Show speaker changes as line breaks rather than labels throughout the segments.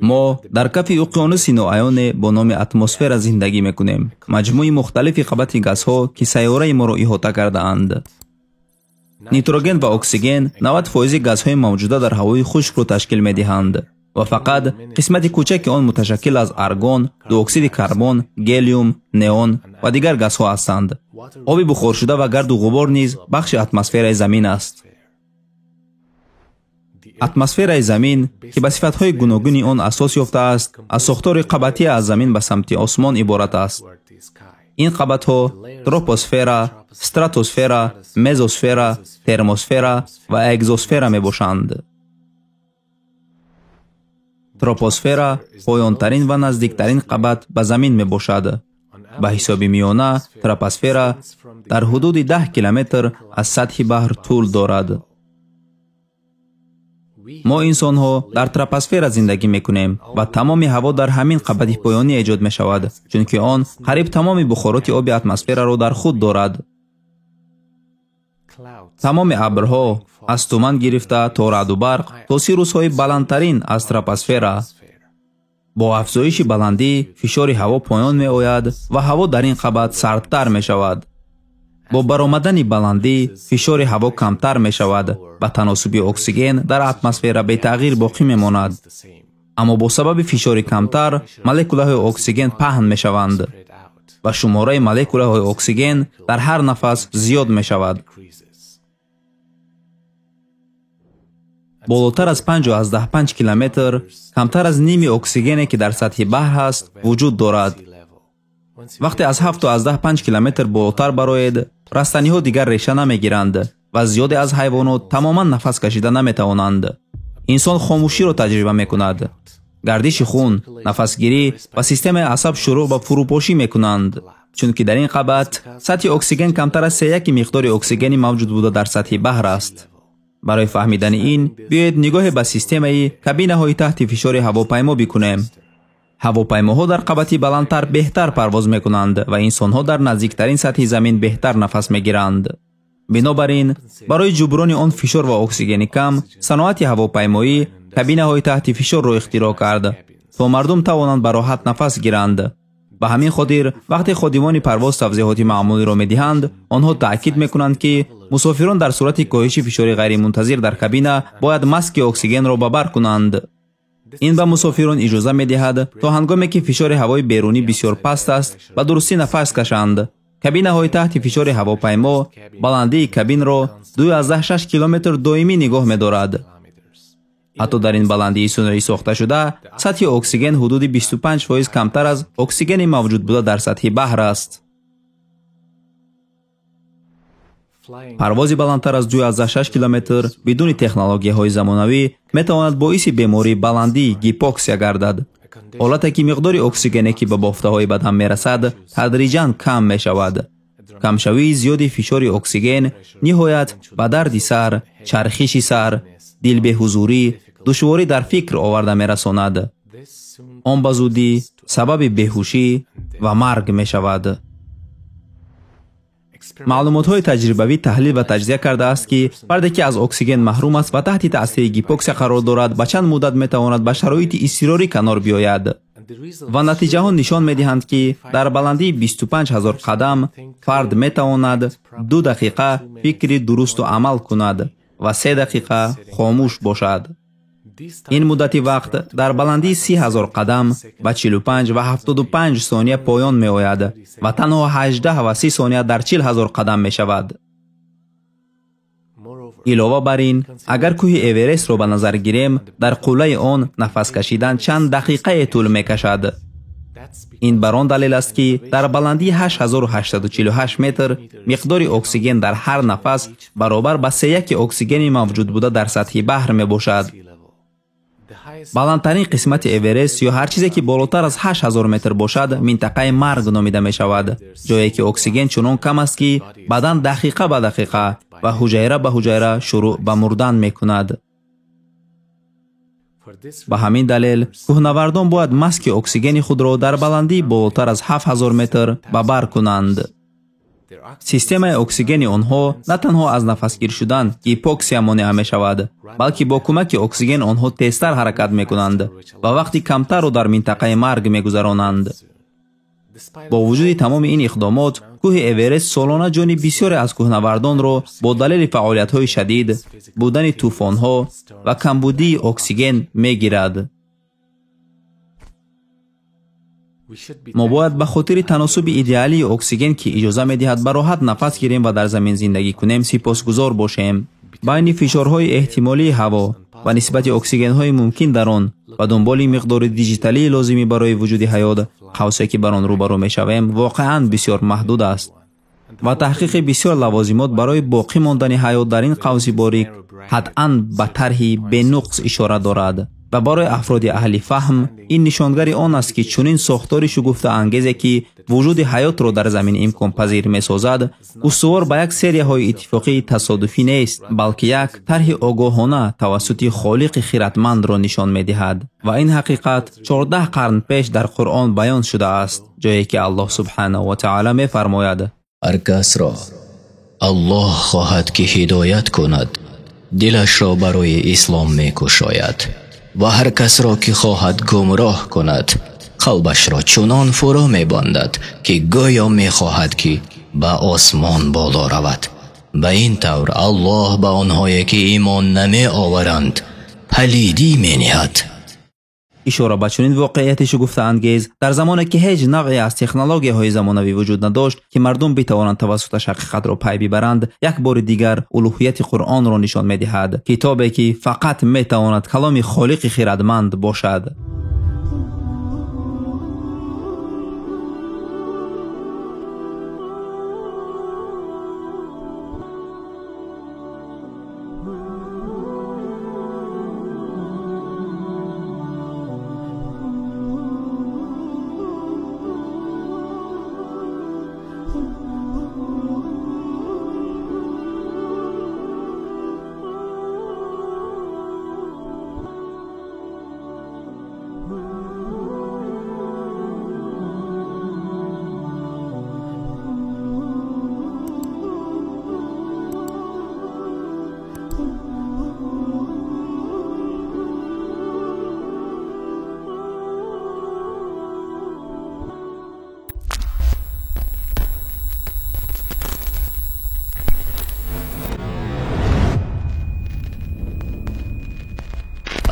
мо дар кафи уқёнуси ноаёне бо номи атмосфера зиндагӣ мекунем. Маҷмӯи мухталифи қабати газҳо ки сайёраи моро иҳота кардаанд. нитроген ва оксиген 90% газҳои мавҷуда дар ҳавои хушкро ташкил медиҳанд ва фақат қисмати кӯчаки он муташаккил аз аргон, дуоксиди карбон, гелиум, неон ва дигар газҳо ҳастанд. оби бухоршуда ва гарду ғубор низ бахши атмосфераи замин аст. атмосфераи замин ки ба сифатҳои гуногуни он асос ёфтааст, аз сохтори қабатӣ аз замин ба самти осмон иборат аст. ин қабатҳо тропосфера, стратосфера, мезосфера, термосфера ва экзосфера мебошанд. тропосфера поёнтарин ва наздиктарин қабат ба замин мебошад. ба ҳисоби миёна тропосфера дар ҳудуди 10 километр аз сатҳи баҳр тӯл дорад. мо инсонҳо дар тропосфера зиндагӣ мекунем ва тамоми ҳаво дар ҳамин қабати поёнӣ эҷод мешавад, чунки он қариб тамоми бухороти оби атмосфераро дар худ дорад. тамоми абрҳо аз туман гирифта то раъду барқ то сирусҳои баландтарин аз тропосфера. бо афзоиши баландӣ фишори ҳаво поён меояд ва ҳаво дар ин қабат сардтар мешавад. бо баромадани баландӣ фишори ҳаво камтар мешавад ва таносуби оксиген дар атмосфера бетағйир боқӣ мемонад. аммо бо сабаби фишори камтар молекулаҳои оксиген паҳн мешаванд ва шумораи молекулаҳои оксиген дар ҳар нафас зиёд мешавад. болотар аз 5.5 километр камтар аз ними оксигене ки дар сатҳи баҳр ҳаст вуҷуд дорад. вақте аз 7.5 километр болотар бароед, растаниҳо дигар реша намегиранд ва зиёде аз ҳайвонот тамоман нафас кашида наметавонанд. инсон хомӯширо таҷриба мекунад. гардиши хун, нафасгирӣ ва системаи асаб шурӯъ ба фурӯпошӣ мекунанд, чунки дар ин қабат сатҳи оксиген камтар аз 3/1 миқдори оксигени мавҷуд буда дар сатҳи баҳр аст. барои фаҳмидани ин, биёед нигоҳе ба системаи кабинаҳои таҳти фишори ҳавопаймо бикунем. ҳавопаймоҳо дар қабати баландтар беҳтар парвоз мекунанд ва инсонҳо дар наздиктарин сатҳи замин беҳтар нафас мегиранд. бинобар ин, барои ҷуброни он фишор ва оксигени кам, саноати ҳавопаймоӣ кабинаҳои таҳти фишорро ихтироъ кард, то мардум тавонанд ба роҳат нафас гиранд. ба ҳамин хотир, вақте ходимони парвоз тавзеҳоти маъмулиро медиҳанд, онҳо таъкид мекунанд ки мусофирон дар сурати коҳиши фишори ғайримунтазир дар кабина бояд маски оксигенро ба бар кунанд. ин ба мусофирон иҷоза медиҳад то ҳангоме ки фишори ҳавои берунӣ бисёр паст аст, ба дурустӣ нафас кашанд. кабинаҳои таҳти фишори ҳавопаймо баландии кабинро 2.6 километр доимӣ нигоҳ медорад. ҳатто дар ин баландии суноӣ сохташуда, сатҳи оксиген ҳудуди 25% камтар аз оксигени мавҷуд буда дар сатҳи баҳр аст. парвози баландтар аз 2.6 километр бидуни технологияҳои замонавӣ метавонад боиси бемории баландии гипоксия гардад. ҳолате ки миқдори оксигене ки ба бофтаҳои бадан мерасад тадриҷан кам мешавад. камшавии зиёди фишори оксиген ниҳоят ба дарди сар, чархиши сар, дилбеҳузурӣ, душворӣ дар фикр оварда мерасонад. он ба зудӣ сабаби беҳушӣ ва марг мешавад. маълумотҳои таҷрибавӣ таҳлил ва таҷзия кардааст ки марде ки аз оксиген маҳрум аст ва таҳти таъсири гипоксия қарор дорад, ба чанд муддат метавонад ба шароити изтирорӣ канор биёяд. ва натиҷаҳо нишон медиҳанд ки дар баландии 25,000 қадам фард метавонад 2 дақиқа фикри дурусту амал кунад ва 3 дақиқа хомӯш бошад. ин муддати вақт дар баландии 30,000 қадам ба 45 ва 75 сония поён меояд ва танҳо 18 ва 30 сония дар 40,000 қадам мешавад. илова бар ин, агар кӯҳи эверестро ба назар гирем, дар қуллаи он нафас кашидан чанд дақиқае тӯл мекашад. ин бар он далел аст ки дар баландии 8848 метр миқдори оксиген дар ҳар нафас баробар ба 3/1 оксигени мавҷуд буда дар сатҳи баҳр мебошад. баландтарин қисмати эверест ё ҳар чизе ки болотар аз 8000 метр бошад минтақаи марг номида мешавад, ҷое ки оксиген чунон кам аст ки бадан дақиқа ба дақиқа ва ҳуҷайра ба ҳуҷайра шурӯъ ба мурдан мекунад. ба ҳамин далел кӯҳнавардон бояд маски оксигени худро дар баландии болотар аз 7000 метр ба бар кунанд. системаи оксигени онҳо на танҳо аз нафасгир шудан гипоксия монеа мешавад, балки бо кӯмаки оксиген онҳо тезтар ҳаракат мекунанд ва вақти камтарро дар минтақаи марг мегузаронанд. бо вуҷуди тамоми ин иқдомот, кӯҳи эверест солона ҷони бисёре аз кӯҳнавардонро бо далели фаъолиятҳои шадид, будани тӯфонҳо ва камбудии оксиген мегирад. мо бояд ба хотири таносуби идеалии оксиген ки иҷоза медиҳад ба роҳат нафас гирем ва дар замин зиндагӣ кунем сипосгузор бошем. байни фишорҳои эҳтимолии ҳаво ва нисбати оксигенҳои мумкин дар он ва дунболи миқдори диҷиталии лозимӣ барои вуҷуди ҳаёт, қавсе ки бар он рӯбарӯ мешавем воқеан бисёр маҳдуд аст ва таҳқиқи бисёр лавозимот барои боқӣ мондани ҳаёт дар ин қавси борик қатъан ба тарҳи бенуқс ишора дорад. ва барои афроди аҳли фаҳм ин нишонгари он аст ки чунин сохтори шугуфтаангезе ки вуҷуди ҳаётро дар замин имконпазир месозад, устувор ба як серияҳои иттифоқии тасодуфӣ нест, балки як тарҳи огоҳона тавассути холиқи хиратмандро нишон медиҳад. ва ин ҳақиқат 14 қарн пеш дар Қуръон баён шудааст, ҷое ки Аллоҳ субҳанаҳу ва таъола мефармояд:
ҳар касро Аллоҳ хоҳад ки ҳидоят кунад, дилашро барои ислом мекушояд, ва ҳар касро ки хоҳад гумроҳ кунад, қалбашро чунон фурӯ мебандад ки гӯё мехоҳад ки ба осмон боло равад. ба ин тавр Аллоҳ ба онҳое ки имон намеоваранд палидӣ мениҳад.
ишора ба чунин воқеияти шугуфтаангез дар замоне ки ҳеҷ навъе аз технологияҳои замонавӣ вуҷуд надошт ки мардум битавонанд тавассуташ ҳақиқатро пай бибаранд, як бори дигар улӯҳияти Қуръонро нишон медиҳад, китобе ки фақат метавонад каломи холиқи хиратманд бошад.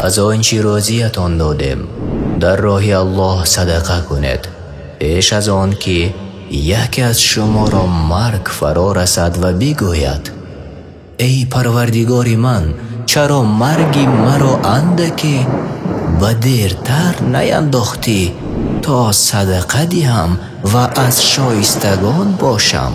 از آنچه راضیتان دادیم در راه الله صدقه کنید، پیش از آن که یکی از شما را مرگ فرا رسد و بگوید ای پروردگار من، چرا مرگی مرا اندکی و دیرتر نینداختی تا صدقه دهم و از شایستگان باشم؟